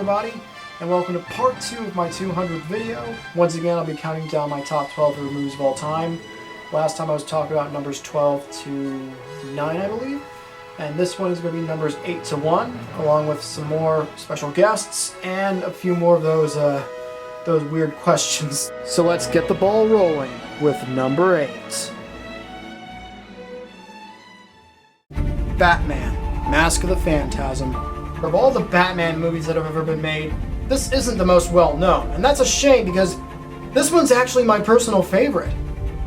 everybody, and welcome to part 2 of my 200th video. Once again, I'll be counting down my top 12 favorite movies of all time. Last time I was talking about numbers 12 to 9, I believe. And this one is going to be numbers 8 to 1, along with some more special guests, and a few more of those weird questions. So let's get the ball rolling with number 8. Batman, Mask of the Phantasm. Of all the Batman movies that have ever been made, this isn't the most well known, and that's a shame because this one's actually my personal favorite.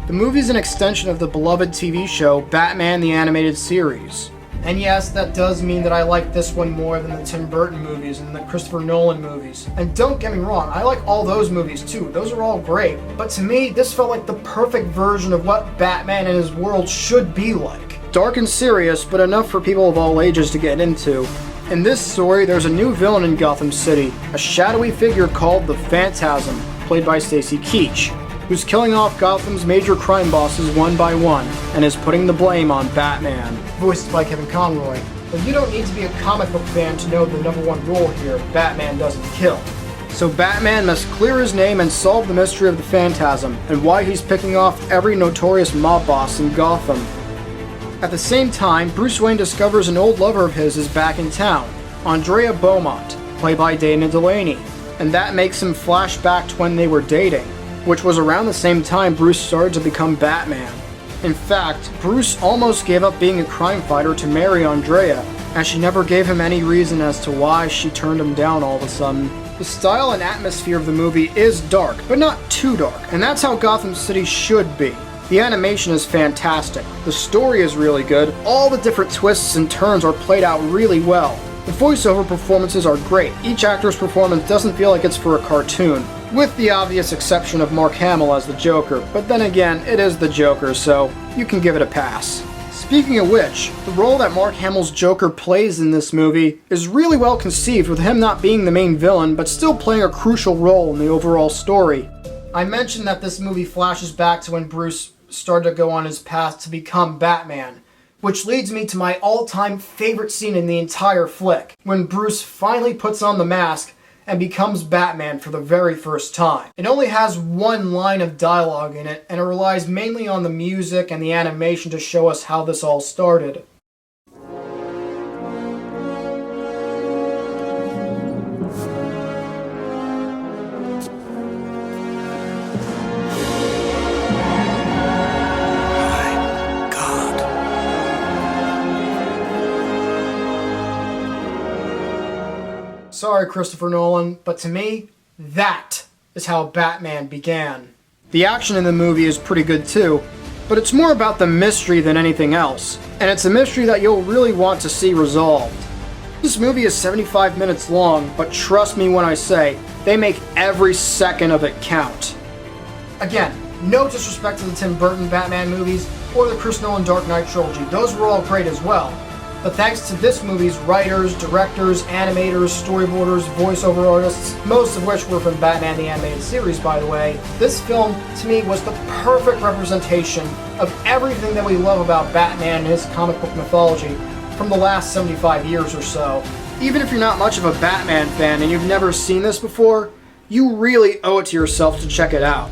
The movie's an extension of the beloved TV show Batman the Animated Series. And yes, that does mean that I like this one more than the Tim Burton movies and the Christopher Nolan movies. And don't get me wrong, I like all those movies too, those are all great. But to me, this felt like the perfect version of what Batman and his world should be like. Dark and serious, but enough for people of all ages to get into. In this story, there's a new villain in Gotham City, a shadowy figure called the Phantasm, played by Stacy Keach, who's killing off Gotham's major crime bosses one by one, and is putting the blame on Batman. Voiced by Kevin Conroy. But you don't need to be a comic book fan to know the #1 rule here: Batman doesn't kill. So Batman must clear his name and solve the mystery of the Phantasm, and why he's picking off every notorious mob boss in Gotham. At the same time, Bruce Wayne discovers an old lover of his is back in town, Andrea Beaumont, played by Dana Delaney, and that makes him flash back to when they were dating, which was around the same time Bruce started to become Batman. In fact, Bruce almost gave up being a crime fighter to marry Andrea, and she never gave him any reason as to why she turned him down all of a sudden. The style and atmosphere of the movie is dark, but not too dark, and that's how Gotham City should be. The animation is fantastic, the story is really good, all the different twists and turns are played out really well. The voiceover performances are great, each actor's performance doesn't feel like it's for a cartoon, with the obvious exception of Mark Hamill as the Joker, but then again, it is the Joker, so you can give it a pass. Speaking of which, the role that Mark Hamill's Joker plays in this movie is really well conceived, with him not being the main villain, but still playing a crucial role in the overall story. I mentioned that this movie flashes back to when Bruce started to go on his path to become Batman, which leads me to my all-time favorite scene in the entire flick, when Bruce finally puts on the mask and becomes Batman for the very first time. It only has one line of dialogue in it, and it relies mainly on the music and the animation to show us how this all started. Sorry, Christopher Nolan, but to me, that is how Batman began. The action in the movie is pretty good too, but it's more about the mystery than anything else, and it's a mystery that you'll really want to see resolved. This movie is 75 minutes long, but trust me when I say, they make every second of it count. Again, no disrespect to the Tim Burton Batman movies or the Chris Nolan Dark Knight trilogy, those were all great as well. But thanks to this movie's writers, directors, animators, storyboarders, voiceover artists, most of which were from Batman the Animated Series, by the way, this film, to me, was the perfect representation of everything that we love about Batman and his comic book mythology from the last 75 years or so. Even if you're not much of a Batman fan and you've never seen this before, you really owe it to yourself to check it out.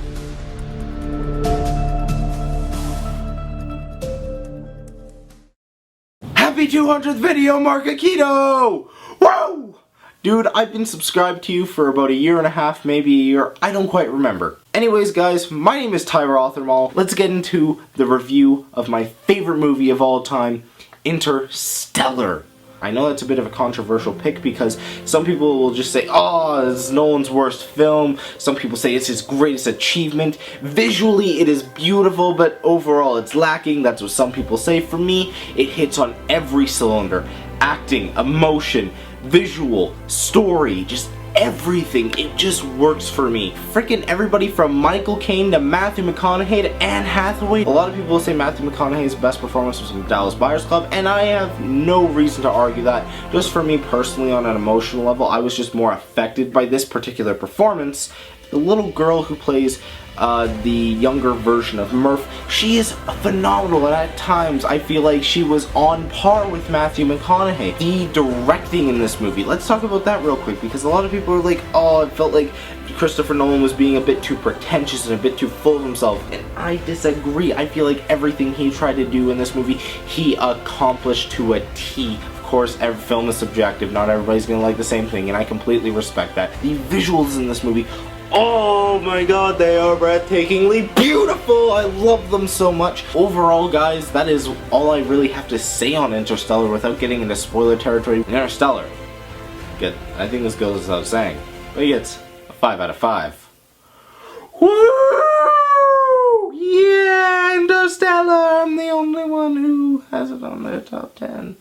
Happy 200th video, Marc Aquino! Whoa! Dude, I've been subscribed to you for about a year and a half, maybe a year, I don't quite remember. Anyways guys, my name is Rothermal. Let's get into the review of my favorite movie of all time, Interstellar. I know that's a bit of a controversial pick because some people will just say, oh, this is Nolan's worst film. Some people say it's his greatest achievement. Visually, it is beautiful, but overall, it's lacking. That's what some people say. For me, it hits on every cylinder. Acting, emotion, visual, story, just everything. It just works for me. Freaking everybody from Michael Caine to Matthew McConaughey to Anne Hathaway. A lot of people say Matthew McConaughey's best performance was from Dallas Buyers Club, and I have no reason to argue that. Just for me personally, on an emotional level, I was just more affected by this particular performance. The little girl who plays the younger version of Murph. She is phenomenal, and at times I feel like she was on par with Matthew McConaughey. The directing in this movie, let's talk about that real quick, because a lot of people are like, oh, it felt like Christopher Nolan was being a bit too pretentious and a bit too full of himself, and I disagree. I feel like everything he tried to do in this movie, he accomplished to a T. Of course, every film is subjective, not everybody's gonna like the same thing, and I completely respect that. The visuals in this movie, oh my god, they are breathtakingly beautiful! I love them so much. Overall, guys, that is all I really have to say on Interstellar without getting into spoiler territory. Interstellar, good. I think this goes without saying, but he gets a 5 out of 5. Woo! Yeah, Interstellar! I'm the only one who has it on their top 10.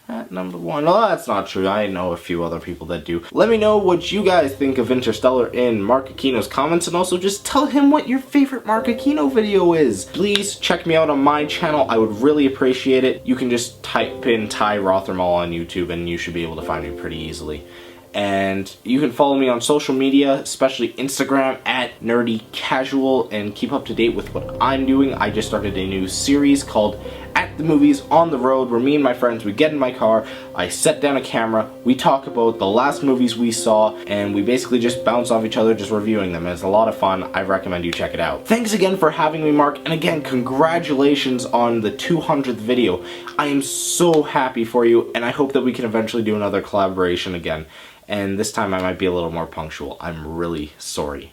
At number 1. Well, that's not true. I know a few other people that do. Let me know what you guys think of Interstellar in Marc Aquino's comments, and also just tell him what your favorite Marc Aquino video is. Please check me out on my channel. I would really appreciate it. You can just type in Ty Rothermal on YouTube and you should be able to find me pretty easily. And you can follow me on social media, especially Instagram at NerdyCasual, and keep up to date with what I'm doing. I just started a new series called At the Movies on the Road, where me and my friends, we get in my car, I set down a camera, we talk about the last movies we saw, and we basically just bounce off each other just reviewing them. It's a lot of fun. I recommend you check it out. Thanks again for having me, Mark, and again, congratulations on the 200th video. I am so happy for you, and I hope that we can eventually do another collaboration again. And this time I might be a little more punctual. I'm really sorry.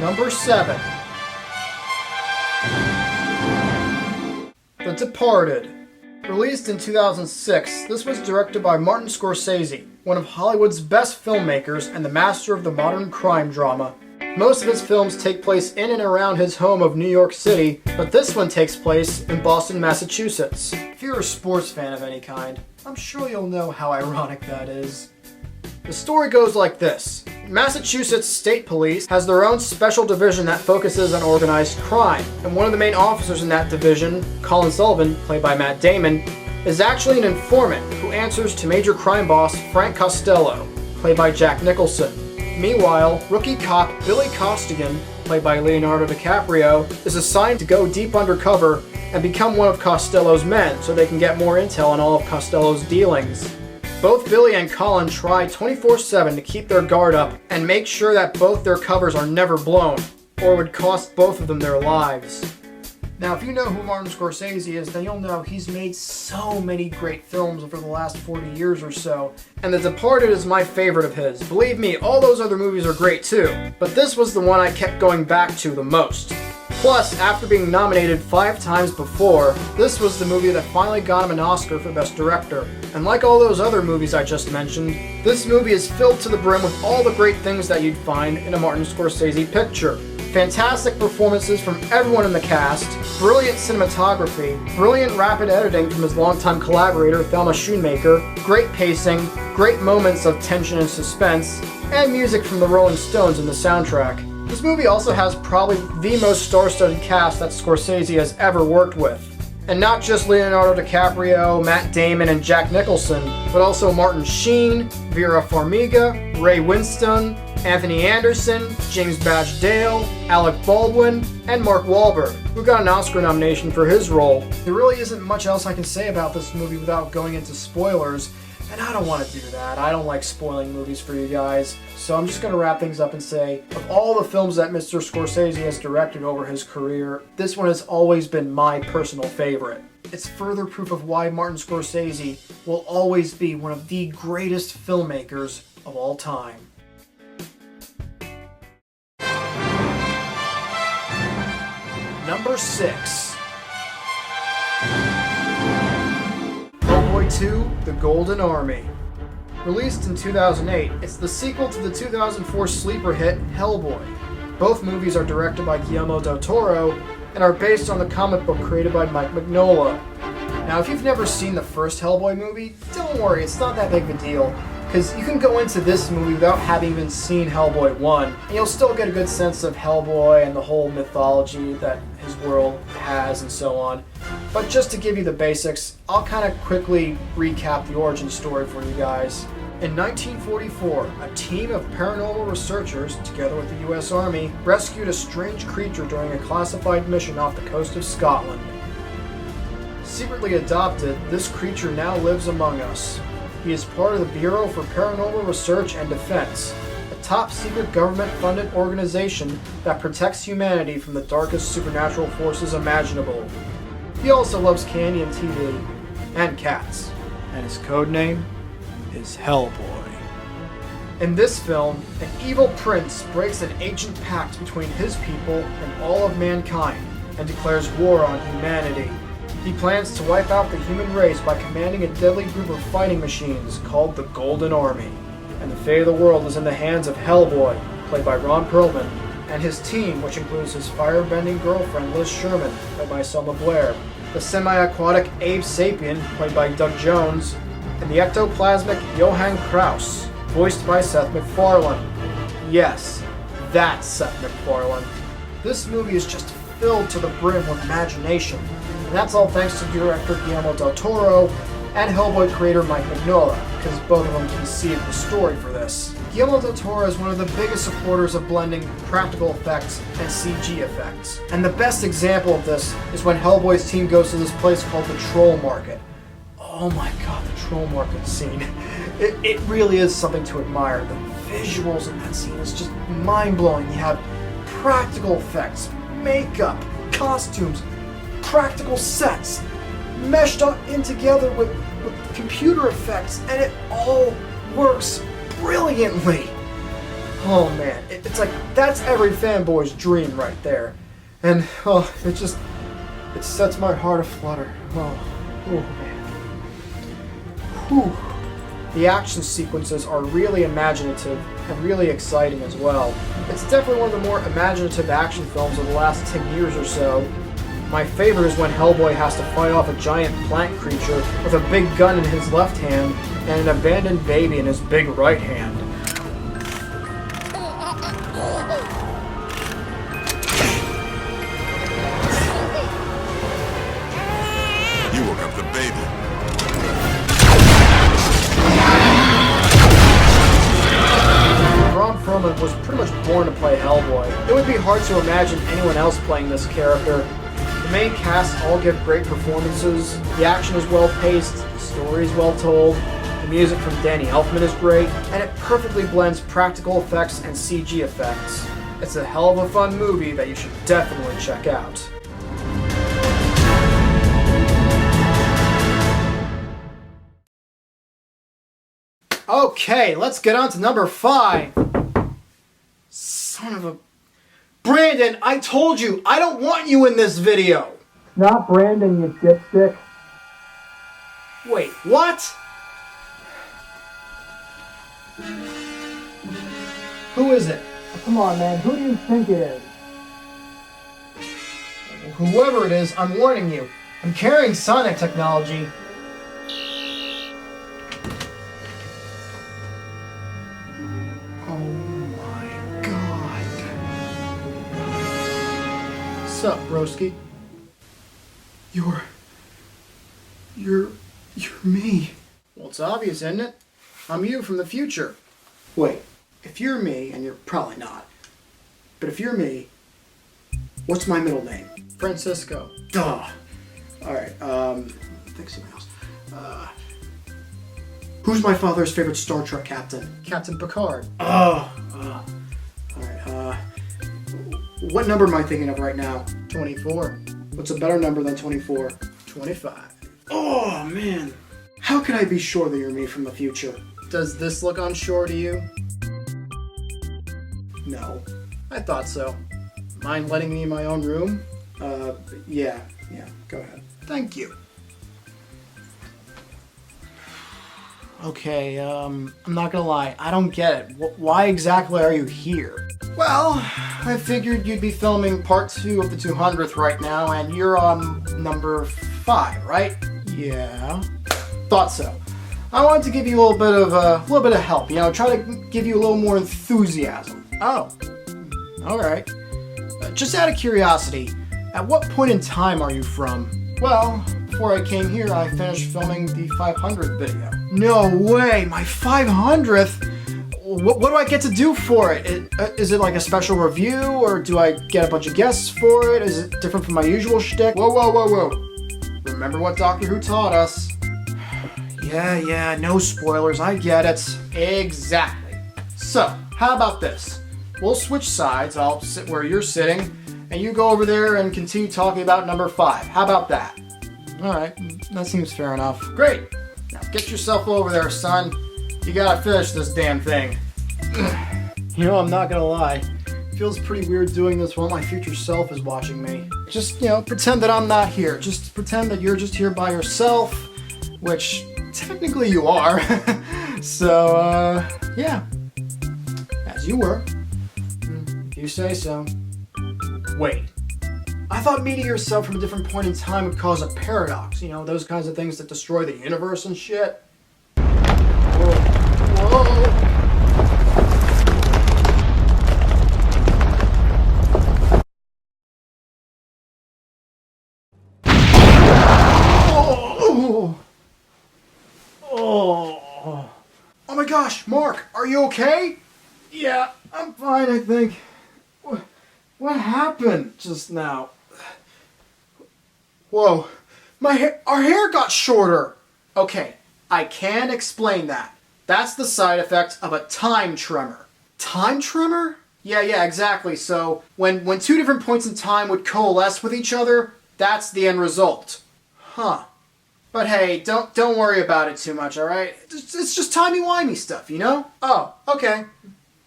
Number 7. The Departed. Released in 2006, this was directed by Martin Scorsese, one of Hollywood's best filmmakers and the master of the modern crime drama. Most of his films take place in and around his home of New York City, but this one takes place in Boston, Massachusetts. If you're a sports fan of any kind, I'm sure you'll know how ironic that is. The story goes like this. Massachusetts State Police has their own special division that focuses on organized crime, and one of the main officers in that division, Colin Sullivan, played by Matt Damon, is actually an informant who answers to major crime boss Frank Costello, played by Jack Nicholson. Meanwhile, rookie cop Billy Costigan, played by Leonardo DiCaprio, is assigned to go deep undercover and become one of Costello's men so they can get more intel on all of Costello's dealings. Both Billy and Colin try 24/7 to keep their guard up and make sure that both their covers are never blown, or it would cost both of them their lives. Now, if you know who Martin Scorsese is, then you'll know he's made so many great films over the last 40 years or so, and The Departed is my favorite of his. Believe me, all those other movies are great too, but this was the one I kept going back to the most. Plus, after being nominated 5 times before, this was the movie that finally got him an Oscar for Best Director. And like all those other movies I just mentioned, this movie is filled to the brim with all the great things that you'd find in a Martin Scorsese picture. Fantastic performances from everyone in the cast, brilliant cinematography, brilliant rapid editing from his longtime collaborator Thelma Schoonmaker, great pacing, great moments of tension and suspense, and music from the Rolling Stones in the soundtrack. This movie also has probably the most star-studded cast that Scorsese has ever worked with. And not just Leonardo DiCaprio, Matt Damon, and Jack Nicholson, but also Martin Sheen, Vera Farmiga, Ray Winstone, Anthony Anderson, James Badge Dale, Alec Baldwin, and Mark Wahlberg, who got an Oscar nomination for his role. There really isn't much else I can say about this movie without going into spoilers, and I don't want to do that. I don't like spoiling movies for you guys, so I'm just going to wrap things up and say, of all the films that Mr. Scorsese has directed over his career, this one has always been my personal favorite. It's further proof of why Martin Scorsese will always be one of the greatest filmmakers of all time. Number 6. Hellboy 2: The Golden Army. Released in 2008, it's the sequel to the 2004 sleeper hit Hellboy. Both movies are directed by Guillermo del Toro and are based on the comic book created by Mike Mignola. Now, if you've never seen the first Hellboy movie, don't worry, it's not that big of a deal, because you can go into this movie without having even seen Hellboy 1, and you'll still get a good sense of Hellboy and the whole mythology that his world has and so on. But just to give you the basics, I'll kind of quickly recap the origin story for you guys. In 1944, a team of paranormal researchers, together with the US Army, rescued a strange creature during a classified mission off the coast of Scotland. Secretly adopted, this creature now lives among us. He is part of the Bureau for Paranormal Research and Defense, a top-secret government-funded organization that protects humanity from the darkest supernatural forces imaginable. He also loves candy and TV, and cats, and his code name is Hellboy. In this film, an evil prince breaks an ancient pact between his people and all of mankind, and declares war on humanity. He plans to wipe out the human race by commanding a deadly group of fighting machines called the Golden Army. And the fate of the world is in the hands of Hellboy, played by Ron Perlman, and his team, which includes his firebending girlfriend Liz Sherman, played by Selma Blair, the semi-aquatic Abe Sapien, played by Doug Jones, and the ectoplasmic Johann Kraus, voiced by Seth MacFarlane. Yes, that's Seth MacFarlane. This movie is just filled to the brim with imagination, and that's all thanks to director Guillermo del Toro and Hellboy creator Mike Mignola, because both of them conceived the story for this. Guillermo del Toro is one of the biggest supporters of blending practical effects and CG effects. And the best example of this is when Hellboy's team goes to this place called the Troll Market. Oh my god, the Troll Market scene. It really is something to admire. The visuals in that scene is just mind-blowing. You have practical effects, makeup, costumes, practical sets, meshed in together with computer effects, and it all works brilliantly. Oh man, it's like, that's every fanboy's dream right there. And it sets my heart aflutter. Oh man. Whew. The action sequences are really imaginative and really exciting as well. It's definitely one of the more imaginative action films of the last 10 years or so. My favorite is when Hellboy has to fight off a giant plant creature with a big gun in his left hand and an abandoned baby in his big right hand. You woke up the baby. Ron Perlman was pretty much born to play Hellboy. It would be hard to imagine anyone else playing this character. The main cast all give great performances, the action is well paced, the story is well told, the music from Danny Elfman is great, and it perfectly blends practical effects and CG effects. It's a hell of a fun movie that you should definitely check out. Okay, let's get on to number 5. Son of a... Brandon, I told you, I don't want you in this video! Not Brandon, you dipstick. Wait, what? Who is it? Come on, man, who do you think it is? Whoever it is, I'm warning you. I'm carrying sonic technology. What's up, broski? You're me. Well, it's obvious, isn't it? I'm you from the future. Wait, if you're me, and you're probably not, but if you're me, what's my middle name? Francisco. Duh. Alright, think something else. Who's my father's favorite Star Trek captain? Captain Picard. Alright, what number am I thinking of right now? 24. What's a better number than 24? 25. Oh, man. How could I be sure that you're me from the future? Does this look unsure to you? No. I thought so. Mind letting me in my own room? Yeah, go ahead. Thank you. Okay, I'm not gonna lie, I don't get it. Why exactly are you here? Well, I figured you'd be filming part 2 of the 200th right now, and you're on number 5, right? Yeah. Thought so. I wanted to give you a little bit of help, you know, try to give you a little more enthusiasm. Oh. Alright. Just out of curiosity, at what point in time are you from? Well, before I came here, I finished filming the 500th video. No way, my 500th? What do I get to do for it? Is it like a special review, or do I get a bunch of guests for it? Is it different from my usual shtick? Whoa. Remember what Doctor Who taught us. Yeah, no spoilers, I get it. Exactly. So, how about this? We'll switch sides, I'll sit where you're sitting, and you go over there and continue talking about number 5. How about that? Alright, that seems fair enough. Great! Now get yourself over there, son. You gotta finish this damn thing. You know, I'm not gonna lie. It feels pretty weird doing this while my future self is watching me. Just, pretend that I'm not here. Just pretend that you're just here by yourself, which technically you are. So, yeah. As you were. If you say so. Wait. I thought meeting yourself from a different point in time would cause a paradox. Those kinds of things that destroy the universe and shit. Whoa. Oh my gosh, Mark, are you okay? Yeah, I'm fine, I think. What happened just now? Whoa, our hair got shorter. Okay, I can explain that. That's the side effect of a time tremor. Time tremor? Yeah, exactly. So when two different points in time would coalesce with each other, that's the end result. Huh. But hey, don't worry about it too much, alright? It's just timey-wimey stuff, Oh, okay.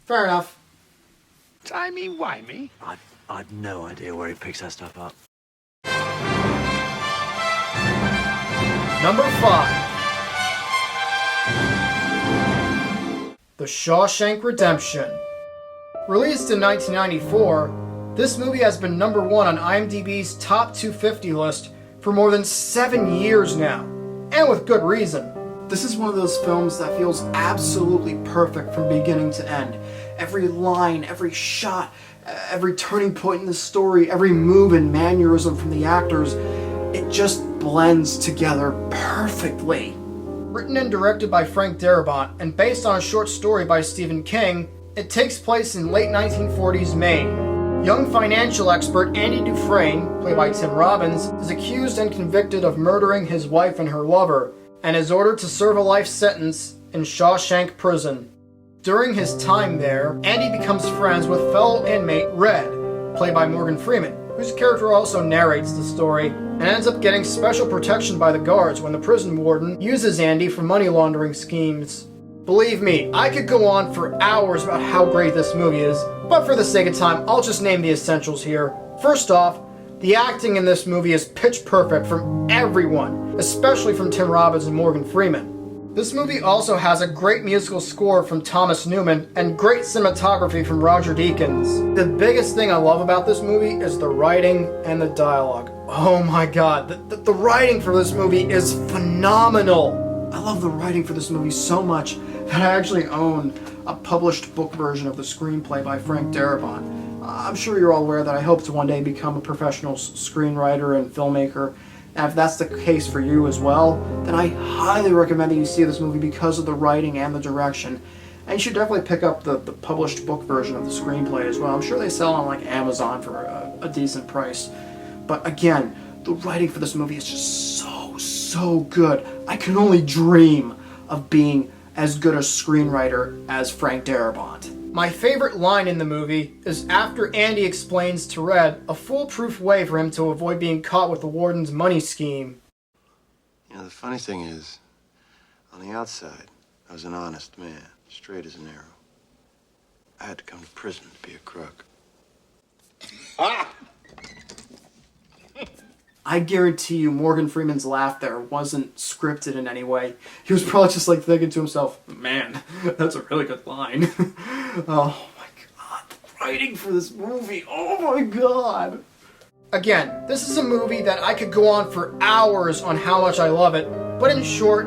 Fair enough. Timey-wimey? I've no idea where he picks that stuff up. Number 5. The Shawshank Redemption. Released in 1994, this movie has been number 1 on IMDb's top 250 list for more than 7 years now, and with good reason. This is one of those films that feels absolutely perfect from beginning to end. Every line, every shot, every turning point in the story, every move and mannerism from the actors, it just blends together perfectly. Written and directed by Frank Darabont and based on a short story by Stephen King, it takes place in late 1940s Maine. Young financial expert Andy Dufresne, played by Tim Robbins, is accused and convicted of murdering his wife and her lover, and is ordered to serve a life sentence in Shawshank Prison. During his time there, Andy becomes friends with fellow inmate Red, played by Morgan Freeman, whose character also narrates the story, and ends up getting special protection by the guards when the prison warden uses Andy for money laundering schemes. Believe me, I could go on for hours about how great this movie is, but for the sake of time, I'll just name the essentials here. First off, the acting in this movie is pitch perfect from everyone, especially from Tim Robbins and Morgan Freeman. This movie also has a great musical score from Thomas Newman and great cinematography from Roger Deakins. The biggest thing I love about this movie is the writing and the dialogue. Oh my god, the writing for this movie is phenomenal! I love the writing for this movie so much that I actually own a published book version of the screenplay by Frank Darabont. I'm sure you're all aware that I hope to one day become a professional screenwriter and filmmaker, and if that's the case for you as well, then I highly recommend that you see this movie because of the writing and the direction. And you should definitely pick up the published book version of the screenplay as well. I'm sure they sell on like Amazon for a decent price. But again, the writing for this movie is just so good. I can only dream of being as good a screenwriter as Frank Darabont. My favorite line in the movie is after Andy explains to Red a foolproof way for him to avoid being caught with the warden's money scheme. The funny thing is, on the outside, I was an honest man, straight as an arrow. I had to come to prison to be a crook. I guarantee you Morgan Freeman's laugh there wasn't scripted in any way. He was probably just like thinking to himself, man, that's a really good line. Oh my god, the writing for this movie, oh my god. Again, this is a movie that I could go on for hours on how much I love it, but in short,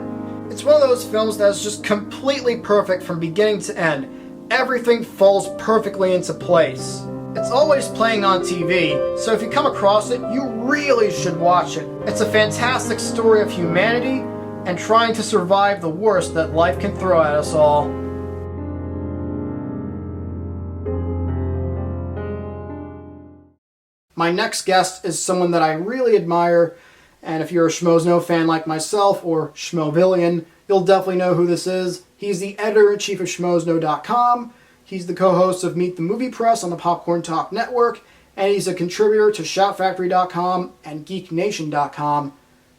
it's one of those films that is just completely perfect from beginning to end. Everything falls perfectly into place. It's always playing on TV, so if you come across it, you really should watch it. It's a fantastic story of humanity, and trying to survive the worst that life can throw at us all. My next guest is someone that I really admire, and if you're a Schmoes fan like myself, or Schmovillian, you'll definitely know who this is. He's the editor-in-chief of Schmoesknow.com. He's the co-host of Meet the Movie Press on the Popcorn Talk Network, and he's a contributor to ShoutFactory.com and GeekNation.com.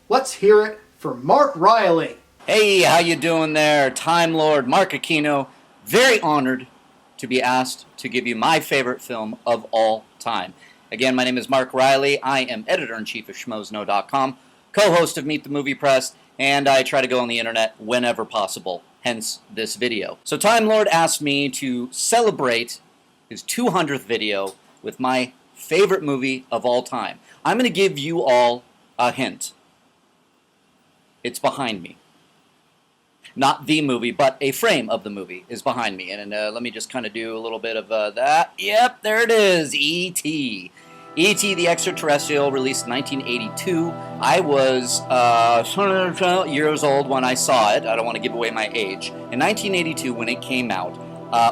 Let's hear it for Marc Reilly. Hey, how you doing there? Time Lord Marc Aquino. Very honored to be asked to give you my favorite film of all time. Again, my name is Marc Reilly. I am editor-in-chief of Schmoesknow.com, co-host of Meet the Movie Press, and I try to go on the internet whenever possible, hence this video. So Time Lord asked me to celebrate his 200th video with my favorite movie of all time. I'm going to give you all a hint. It's behind me. Not the movie, but a frame of the movie is behind me. And let me just kind of do a little bit of that. Yep, there it is. E.T. E.T. the Extra-Terrestrial, released in 1982. I was years old when I saw it. I don't want to give away my age. In 1982, when it came out,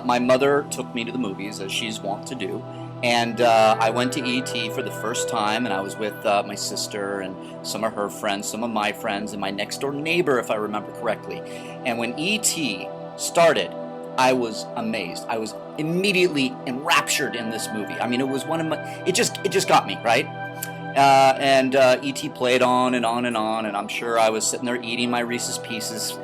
my mother took me to the movies, as she's wont to do. And I went to E.T. for the first time, and I was with my sister and some of her friends, some of my friends, and my next-door neighbor, if I remember correctly. And when E.T. started, I was amazed. I was immediately enraptured in this movie. I mean, it was one of my... It just got me, right? And E.T. played on and on and on, and I'm sure I was sitting there eating my Reese's Pieces,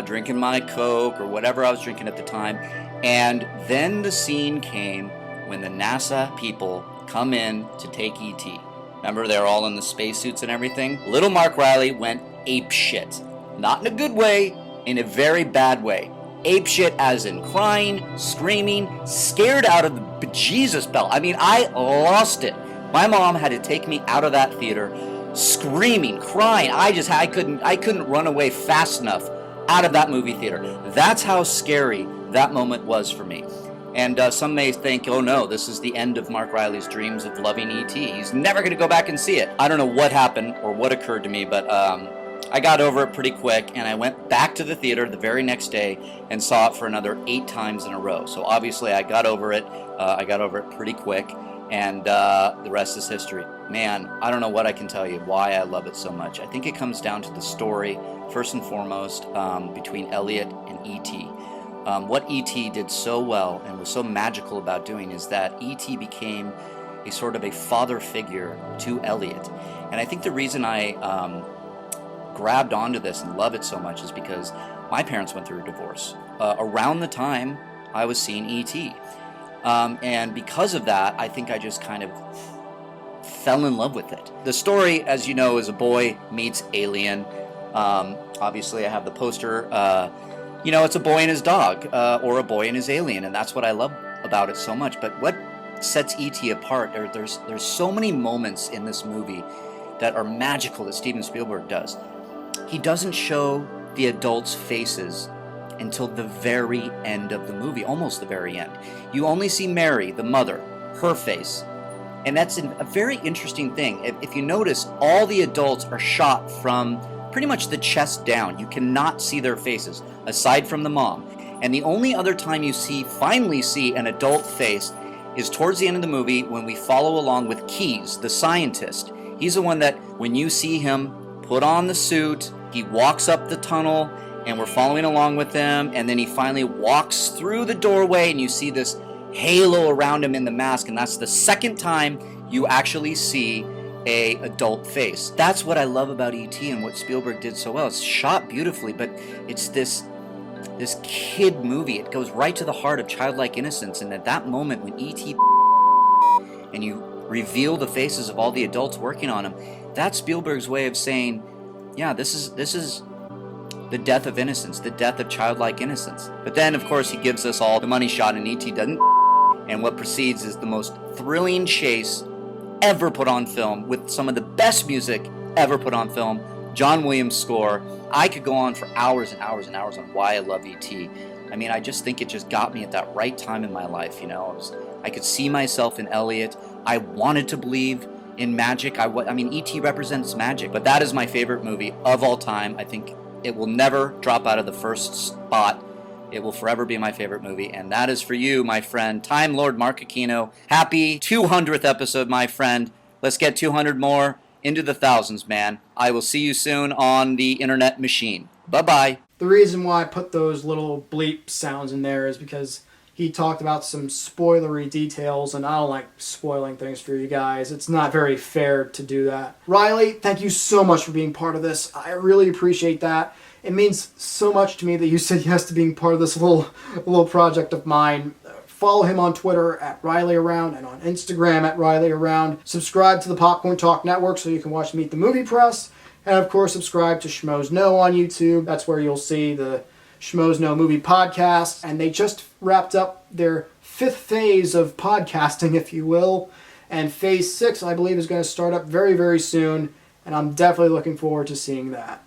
drinking my Coke, or whatever I was drinking at the time. And then the scene came when the NASA people come in to take E.T. Remember, they're all in the spacesuits and everything? Little Marc Reilly went apeshit. Not in a good way, in a very bad way. Apeshit as in crying, screaming, scared out of the bejesus bell. I mean, I lost it. My mom had to take me out of that theater, screaming, crying. I couldn't run away fast enough out of that movie theater. That's how scary that moment was for me. And some may think, oh no, this is the end of Marc Reilly's dreams of loving E.T. He's never going to go back and see it. I don't know what happened or what occurred to me, but I got over it pretty quick, and I went back to the theater the very next day and saw it for another 8 times in a row. So obviously I got over it. I got over it pretty quick, and the rest is history. Man, I don't know what I can tell you why I love it so much. I think it comes down to the story, first and foremost, between Elliot and E.T. What E.T. did so well and was so magical about doing is that E.T. became a sort of a father figure to Elliot. And I think the reason I grabbed onto this and love it so much is because my parents went through a divorce around the time I was seeing E.T. And because of that, I think I just kind of fell in love with it. The story, as you know, is a boy meets alien. Obviously, I have the poster. It's a boy and his dog, or a boy and his alien, and that's what I love about it so much. But what sets E.T. apart, there's so many moments in this movie that are magical that Steven Spielberg does. He doesn't show the adults' faces until the very end of the movie, almost the very end. You only see Mary, the mother, her face. And that's a very interesting thing. If you notice, all the adults are shot from pretty much the chest down. You cannot see their faces, aside from the mom. And the only other time you finally see an adult face is towards the end of the movie when we follow along with Keyes, the scientist. He's the one that, when you see him put on the suit, he walks up the tunnel, and we're following along with him, and then he finally walks through the doorway, and you see this halo around him in the mask, and that's the second time you actually see a adult face. That's what I love about E.T. and what Spielberg did so well. It's shot beautifully, but it's this kid movie. It goes right to the heart of childlike innocence, and at that moment when E.T. and you reveal the faces of all the adults working on him, that's Spielberg's way of saying, yeah, this is the death of innocence, the death of childlike innocence. But then, of course, he gives us all the money shot, and E.T. doesn't, and what precedes is the most thrilling chase ever put on film, with some of the best music ever put on film. John Williams' score. I could go on for hours and hours and hours on why I love E.T. I mean, I just think it just got me at that right time in my life, I could see myself in Elliot. I wanted to believe in magic. I mean, E.T. represents magic, but that is my favorite movie of all time. I think It will never drop out of the first spot. It will forever be my favorite movie, and that is for you, my friend, Time Lord Marc Aquino. Happy 200th episode, my friend. Let's get 200 more into the thousands, man. I will see you soon on the internet machine. Bye-bye. The reason why I put those little bleep sounds in there is because he talked about some spoilery details, and I don't like spoiling things for you guys. It's not very fair to do that. Reilly, thank you so much for being part of this. I really appreciate that. It means so much to me that you said yes to being part of this little project of mine. Follow him on Twitter at ReillyAround and on Instagram at ReillyAround. Subscribe to the Popcorn Talk Network so you can watch Meet the Movie Press. And of course, subscribe to Schmoes Know on YouTube. That's where you'll see the Schmoes Know movie podcast. And they just wrapped up their 5th phase of podcasting, if you will. And phase 6, I believe, is going to start up very, very soon. And I'm definitely looking forward to seeing that.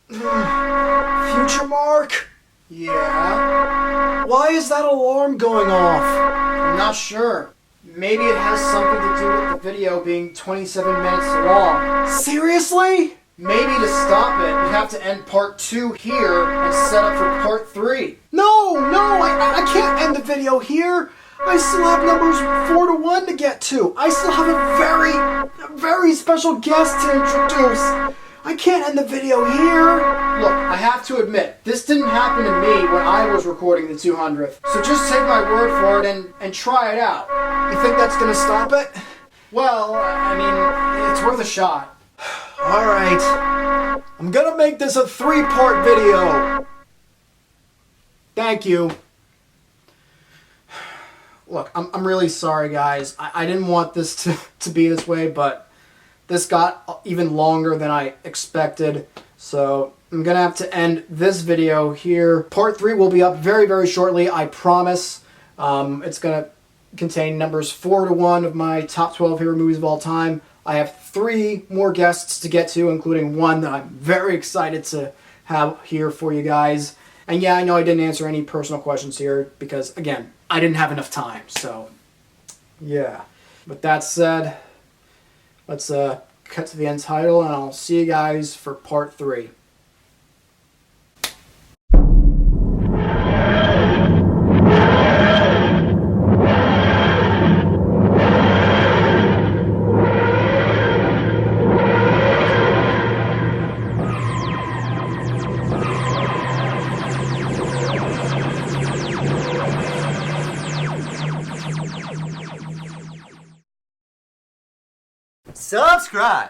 Future Mark? Yeah? Why is that alarm going off? I'm not sure. Maybe it has something to do with the video being 27 minutes long. Seriously? Maybe to stop it, you have to end part 2 here and set up for part 3. No, I can't end the video here. I still have numbers 4 to 1 to get to. I still have a very special guest to introduce. I can't end the video here. Look, I have to admit, this didn't happen to me when I was recording the 200th. So just take my word for it and try it out. You think that's gonna stop it? Well, I mean, it's worth a shot. Alright. I'm gonna make this a 3-part video. Thank you. Look, I'm really sorry, guys. I didn't want this to be this way, but this got even longer than I expected. So I'm going to have to end this video here. Part 3 will be up very, very shortly, I promise. It's going to contain numbers 4 to 1 of my top 12 favorite movies of all time. I have 3 more guests to get to, including one that I'm very excited to have here for you guys. And yeah, I know I didn't answer any personal questions here because, again, I didn't have enough time. So, yeah. With that said, let's cut to the end title, and I'll see you guys for part 3. Subscribe.